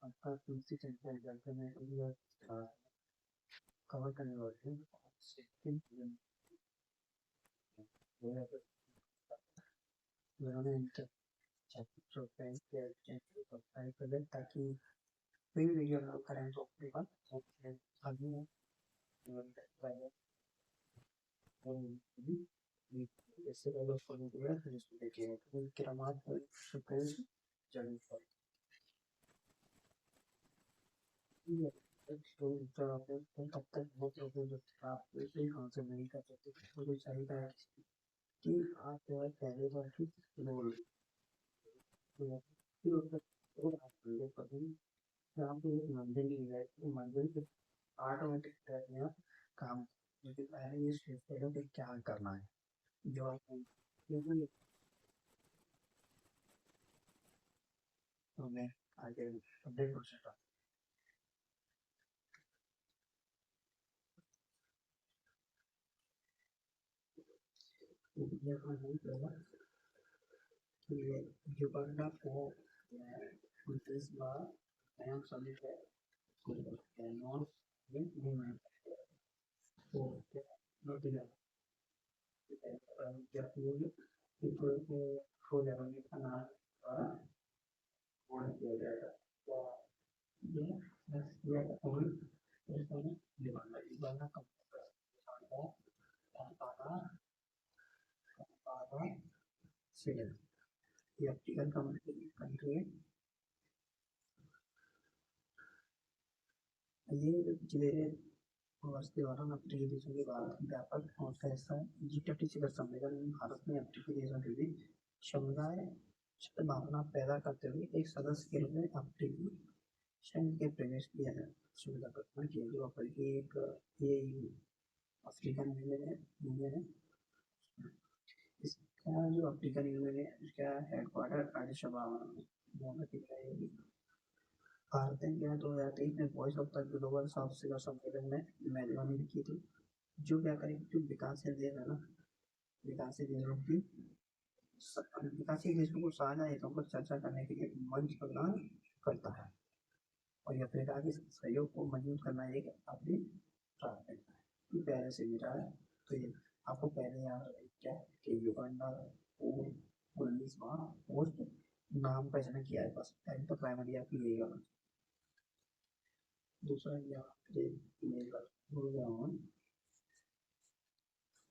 आपका तुलसी चंचल जल में कवर करने वाले हैं ताकि कोई भी वीडियो अपलोड करें तो अपने पास आगे इससे पहले फॉलो किया फिर इसको देखिए किरामात शुक्र जरूर तब तक बहुत लोग जो आप इसे कहाँ से नहीं कर सकते तो चाहिए कि आप जो है पहले बार की बोल फिर उसका कभी आप मंदिर नहीं गए तो मंदिर के ऑटोमेटिक करने काम क्योंकि पहले ये सोचते हो कि क्या करना है जो आप तो मैं आगे अपडेट कर सकता Uganda for this bar and submit non movement for not enough. People for the Uganda the optical country ये जिले वर्ष के दौरान अफ्रीकी देशों के बाद व्यापक और फैसला G20 शिखर सम्मेलन में भारत ने अफ्रीकी देशों के बीच समुदाय भावना पैदा करते हुए एक सदस्य के रूप में अफ्रीकी संघ के प्रवेश किया है सुविधा प्रदान किया जो अफ्रीकी एक ये अफ्रीकन यूनियन है इसका जो अफ्रीकन यूनियन है इसका हेडक्वार्टर एडिस अबाबा में है भारत ने 2023 में voice of the global south शिखर सम्मेलन में मेजबानी की थी जो क्या करेगी जो विकासशील देश है ना विकासशील देशों की विकासशील देशों को साझा हितों पर चर्चा करने के लिए मंच प्रदान करता है और यह अफ्रीका के सहयोग को मजबूत करना एक अपनी प्राथमिकता है पहले से मिला है तो ये आपको पहले याद क्या कि युगांडा और 19वां पोस्ट नाम का इसने किया है बस पहले तो प्राइमरी आपकी यही होना दूसरा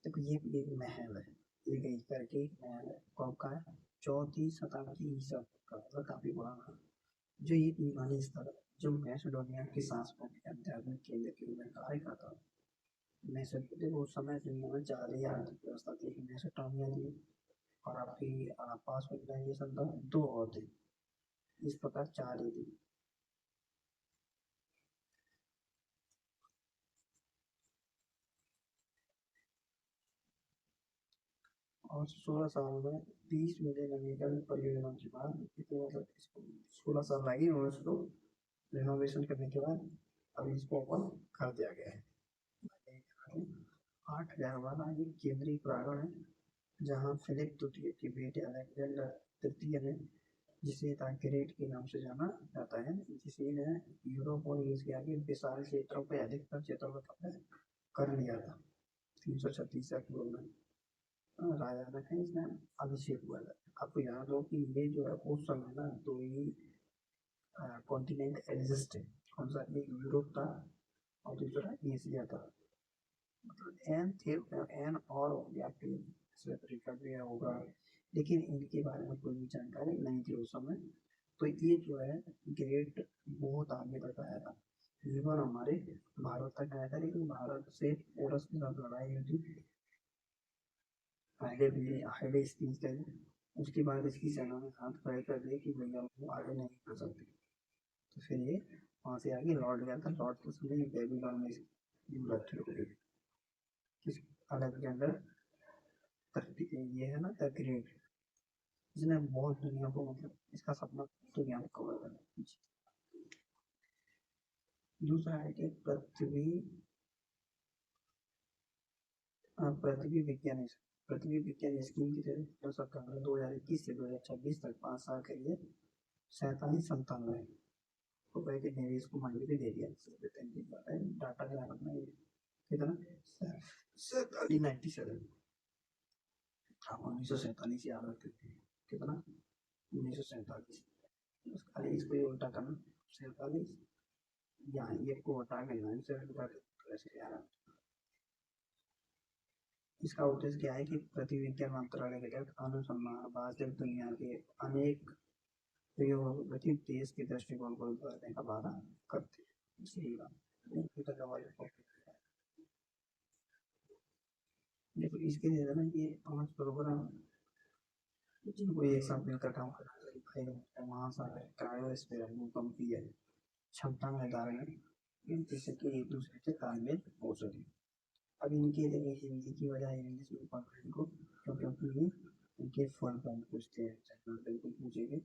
देखो ये एक महल है ये गई करके एक महल है कब का है 4वीं शताब्दी ईसा का काफी पुराना जो ये ईमानी स्थल जो मैसेडोनिया की सांस्कृतिक आध्यात्मिक केंद्र के रूप में कार्य करता है मैसेडोनिया उस समय दुनिया में 4 आर्थिक व्यवस्था थी मैसेडोनिया थी और आपकी पास में ये सब 2 और थे इस प्रकार 4 ही थी और 16 साल में 20 मिलियन अमेरिकन परियोजनाओं के बाद मतलब 16 साल लगी और उसको रिनोवेशन करने के बाद अभी इसको ओपन कर दिया गया है 8,000 वाला ये केंद्रीय प्रांगण है जहाँ फिलिप द्वितीय के बेटे अलेक्जेंडर तृतीय ने जिसे द ग्रेट के नाम से जाना जाता है जिसे ने यूरोप और एशिया के विशाल क्षेत्रों पर अधिकतर क्षेत्रों में कब्जा कर लिया था 336 पूर्व में राजा ने कहा इसमें अभिषेक हुआ था आपको याद हो कि ये जो है उस समय ना 2 ही कॉन्टिनेंट एग्जिस्ट है कौन सा एक यूरोप था और दूसरा एशिया था मतलब एन थे एन और हो गया फिर इसमें रिकवरी होगा लेकिन इनके बारे में कोई भी जानकारी नहीं थी उस समय तो ये जो है ग्रेट बहुत आगे तक आया था इवन हमारे भारत तक आया था लेकिन भारत से पोरस के साथ लड़ाई हुई थी हाईवे स्पीड है उसके बाद इसकी सेना ने हाथ खड़े कर दिए कि भैया वो आगे नहीं कर सकते तो फिर ये वहाँ से आगे लौट गया था लौट के समय बेबीलोन में रखी हो गई किस अलेक्जेंडर ये है ना द ग्रेट इसने बहुत दुनिया को मतलब इसका सपना दुनिया को कवर करना दूसरा है कि पृथ्वी विज्ञान स्कीम की तरह सरकार ने 2021 से 2026 तक 5 साल के लिए 47 97 तो कहे कि नेवी इसको माइंड भी दे दिया, डाटा क्या रखना है कितना 97 हाँ 1947 याद रखते थे कितना 1947 बस खाली इसको ये उल्टा करना 47 यहाँ ये को हटा के 97 कर ऐसे यार। इसका उद्देश्य क्या है कि पृथ्वी विज्ञान मंत्रालय के तहत अनुसंधान वास्तविक दुनिया के अनेक प्रयोग देश के दृष्टिकोण को उभरने का वादा करते हैं। सही बात देखो इसके लिए ना ये 5 प्रोग्राम जिनको एक साथ मिलकर काम करना है वहाँ सारे क्रायोस्फीयर भूकंपीय क्षमता निर्धारण जिससे कि एक दूसरे से तालमेल हो सके। अब इनके लिए हिंदी की वजह इंग्लिश में पढ़ने को क्योंकि ये इनके फुल फॉर्म पूछते हैं बिल्कुल पूछेंगे।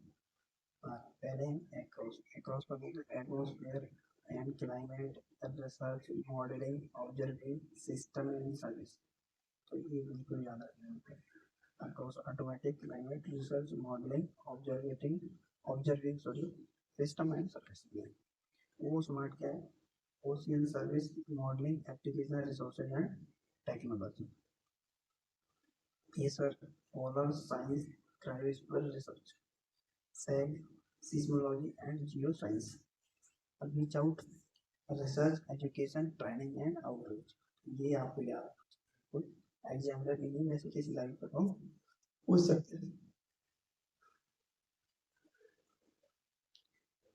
पहले एक्रॉस पर atmosphere and climate research modelling observing system and service, तो ये बिल्कुल याद रखना है। across automatic climate research modeling observing system and service वो स्मार्ट क्या है ocean service modelling application resources and technology ये sir polar science cryosphere research SAGE seismology and geo science reach out research education training and outreach ये आपको याद exam में मैं से किसी लाइव कर रहा हूँ पूछ सकते हैं।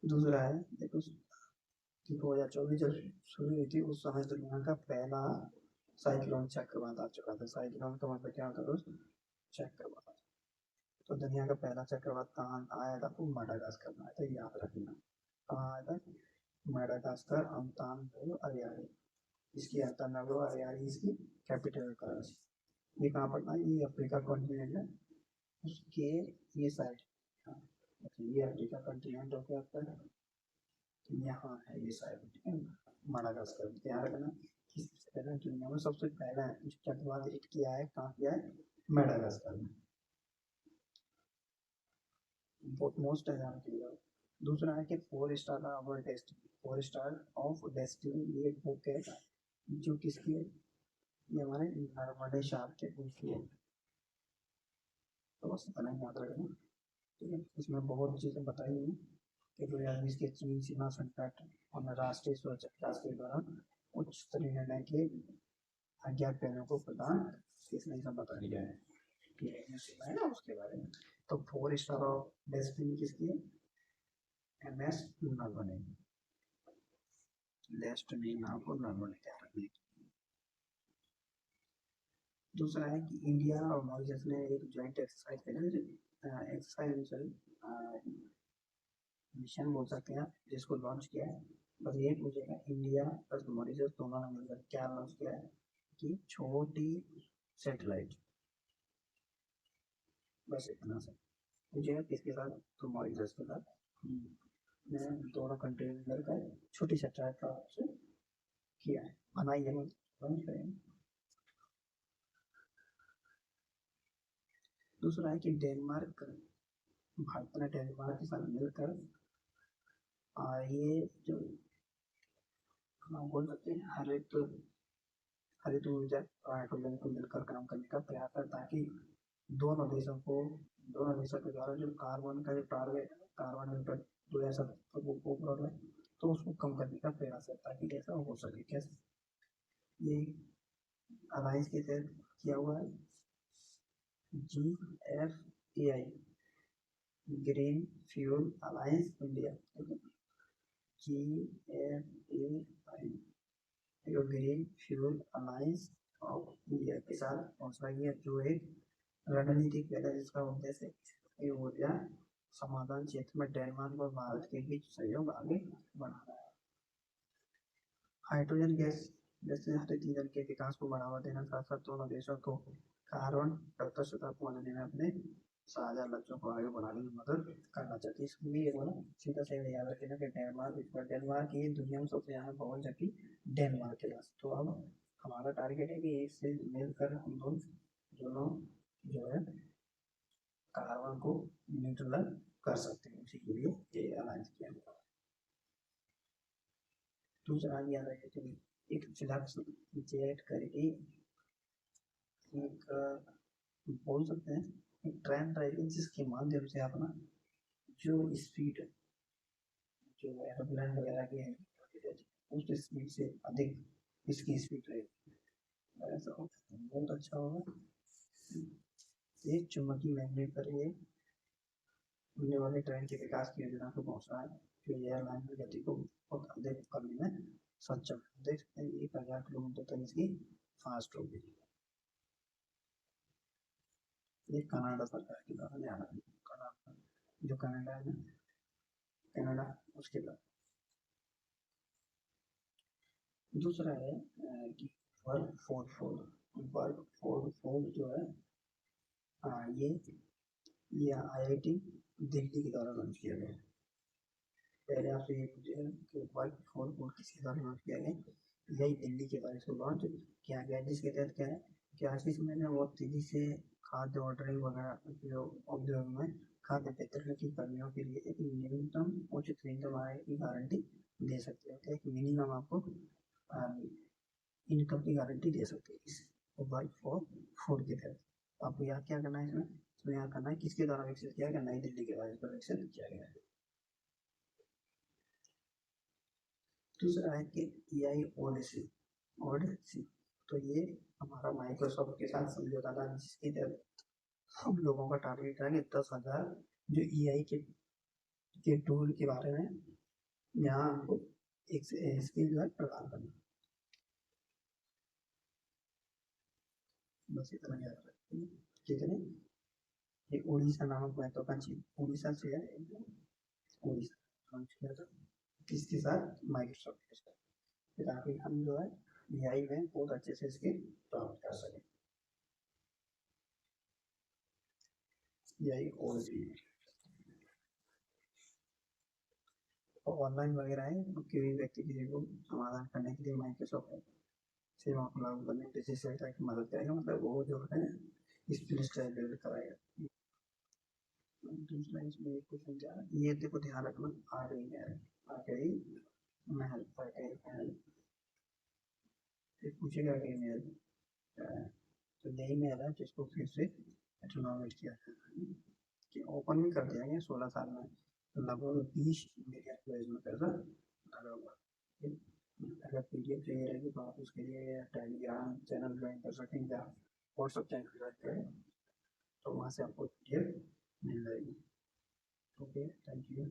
दूसरा है देखो 2024 जब शुरू हुई थी उस समय दुनिया का पहला साइक्लोन चक्रवात आ चुका था। साइक्लोन का मतलब क्या होता है चक्रवात। तो दुनिया का पहला चक्रवात कहाँ आया था वो मेडागास्कर में आया था, याद रखना कहाँ आया था मेडागास्कर अंतानागोरो अरियारी इसकी अंतानागोरो अरियारी इसकी कैपिटल कराची। ये कहाँ पड़ता है ये अफ्रीका कॉन्टिनेंट है उसके ये साइड ये अफ्रीका कॉन्टिनेंट होकर आता है यहाँ है ये साइड मेडागास्कर। ध्यान रखना सबसे पहले दुनिया में सबसे पहला चक्रवात हिट किया है कहाँ किया है मेडागास्कर में मोस्ट एग्जाम किया। दूसरा है कि 4 स्टार का अवर टेस्ट 4 स्टार ऑफ डेस्टिनी ये बुक है जो किसकी है ये हमारे नर्मदे शाह के बुक की है। तो बस इतना याद रखना ठीक है। इसमें बहुत चीज़ें बताई हुई कि 2020 के चीन सीमा संकट और राष्ट्रीय सुरक्षा के दौरान उच्च स्तरीय निर्णय के अज्ञात पहलुओं को प्रदान इसमें सब बता दिया है ना उसके बारे में। तो 4 स्टार ऑफ डेस्टिनी किसकी है MS नरवणे डेस्टिनी नाम को नरवणे क्या रखने। दूसरा है कि इंडिया और मॉरिशस ने एक जॉइंट एक्सरसाइज करी एक्सरसाइज मिशन बोल सकते हैं जिसको लॉन्च किया है। बस ये पूछेगा इंडिया प्लस मॉरिशस दोनों ने मिलकर क्या लॉन्च किया है कि छोटी सैटेलाइट बस इतना सा पूछेगा किसके साथ तो मॉरिशस के साथ दोनों कंट्री में मिलकर छोटी सैटेलाइट का ऑप्शन किया है बनाई है लॉन्च करेंगे। दूसरा है कि डेनमार्क भारत ने डेनमार्क के साथ मिलकर ये जो बोल सकते हैं हरित ऊर्जा हाइड्रोजन को मिलकर काम करने का प्रयास है ताकि दोनों देशों के द्वारा जो कार्बन का जो टारगेट कार्बन 2070 तो उसको कम करने का प्रयास है ताकि कैसा हो सके कैसे ये अलायंस के तहत किया हुआ है GFAI green fuel alliance India GFAI green fuel alliance of India के साथ पहुंचना है जो एक रणनीतिक पहला जिसका उद्देश्य है ऊर्जा समाधान क्षेत्र में डेनमार्क और भारत के बीच सहयोग आगे बढ़ाना है। हाइड्रोजन गैस जैसे हरित ईंधन के विकास को बढ़ावा देना साथ साथ दोनों देशों को कार्बन तटस्थता पहुंचने में अपने साझा लक्ष्यों को आगे बढ़ाने में मदद करना चाहती है। इसलिए सीधा सही याद रखना कि डेनमार्क ये दुनिया में सबसे ज़्यादा बहुत जबकि डेनमार्क के पास। तो अब हमारा टारगेट है कि इससे मिलकर हम दोनों जो है कार्बन को न्यूट्रलाइज कर सकते हैं उसी के लिए ये अलायंस किया। दूसरा आ गया एक फ्लक्स जेट करके एक बोल सकते हैं एक ट्रेन रहेगी जिसके माध्यम से अपना जो स्पीड जो एरोप्लेन वगैरह की है उस स्पीड से अधिक इसकी स्पीड रहेगी। ऐसा बहुत अच्छा होगा। एक चुंबकीय मैग्नेट पर ये उड़ने वाले ट्रेन के विकास की योजना को पहुंचा है जो एयरलाइन की गति को बहुत अधिक करने में सक्षम है। देख सकते हैं 1000 किलोमीटर तक इसकी फास्ट होगी। ये कनाडा सरकार के द्वारा ले आना कनाडा जो कनाडा है कनाडा उसके द्वारा। दूसरा है कि वर्क फोर फोर जो है ये IIT दिल्ली के द्वारा लॉन्च किया गया। पहले आपसे ये पूछे कि वर्क फोर फोर किसके द्वारा लॉन्च किया गया। यही दिल्ली के द्वारा इसको लॉन्च किया गया जिसके तहत क्या है कि आज के समय में बहुत तेजी से खाद्य ऑर्डरिंग वगैरह उद्योग में खाद्य वितरण की कर्मियों के लिए एक न्यूनतम उचित इनकम आय की गारंटी दे सकते हैं। एक मिनिमम आपको इनकम की गारंटी दे सकते हैं इस वर्क फॉर फूड के तहत। आपको याद क्या करना है इसमें याद करना है किसके द्वारा विकसित किया गया। नई दिल्ली के द्वारा इसको विकसित किया गया है। दूसरा है कि EI ओडिसी तो ये हमारा माइक्रोसॉफ्ट के साथ समझौता था जिसके तहत हम लोगों का टारगेट था कि 10,000 जो EI के टूल के बारे में यहाँ हमको एक स्किल जो है प्रदान करना। बस इतना याद रखिए। कितने ये उड़ीसा नामक महत्वाकांक्षी उड़ीसा से है उड़ीसा लॉन्च किया था किसके साथ माइक्रोसॉफ्ट के साथ ताकि हम जो है EI में बहुत अच्छे से स्किल प्राप्त कर सकें। EI और भी ऑनलाइन वगैरह है किसी भी व्यक्ति किसी को समाधान करने के लिए माइक्रोसॉफ्ट सेवा को लागू करने की सहायता की मदद करेगा। मतलब वो जो है स्किल डेवलप कराएगा। दूसरा इसमें एक क्वेश्चन क्या है ये देखो ध्यान रखना आ गई महल पूछेगा गई महल तो यही महल है जिसको फिर से रिनोवेट किया कि ओपन भी कर दिया गया 16 साल में लगभग 20 मिलियन में पैसा लगा हुआ। अगर PDF चाहिए रहेगी तो आप उसके लिए टेलीग्राम चैनल ज्वाइन कर सकेंगे या व्हाट्सएप चैनल ज्वाइन करें तो वहाँ से आपको PDF मिल जाएगी। Okay thank you.